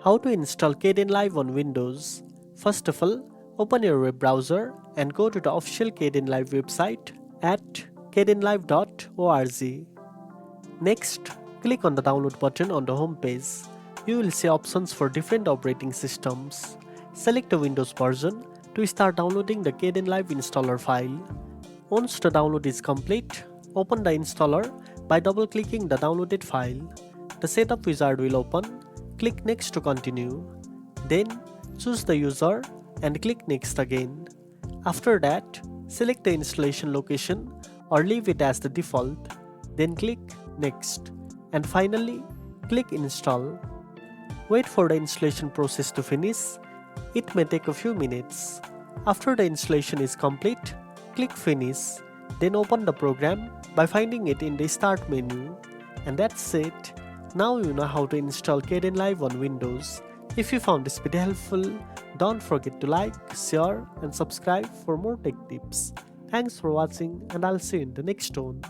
How to install Kdenlive on Windows. First of all, open your web browser and go to the official Kdenlive website at kdenlive.org. Next, click on the download button on the home page. You will see options for different operating systems. Select a Windows version to start downloading the Kdenlive installer file. Once the download is complete, open the installer by double-clicking the downloaded file. The setup wizard will open. Click Next to continue. Then, choose the user and click Next again. After that, select the installation location or leave it as the default. Then click Next. And finally, click Install. Wait for the installation process to finish. It may take a few minutes. After the installation is complete, click Finish. Then open the program by finding it in the Start menu. And that's it. Now you know how to install Kdenlive on Windows. If you found this video helpful, don't forget to like, share and subscribe for more tech tips. Thanks for watching and I'll see you in the next one.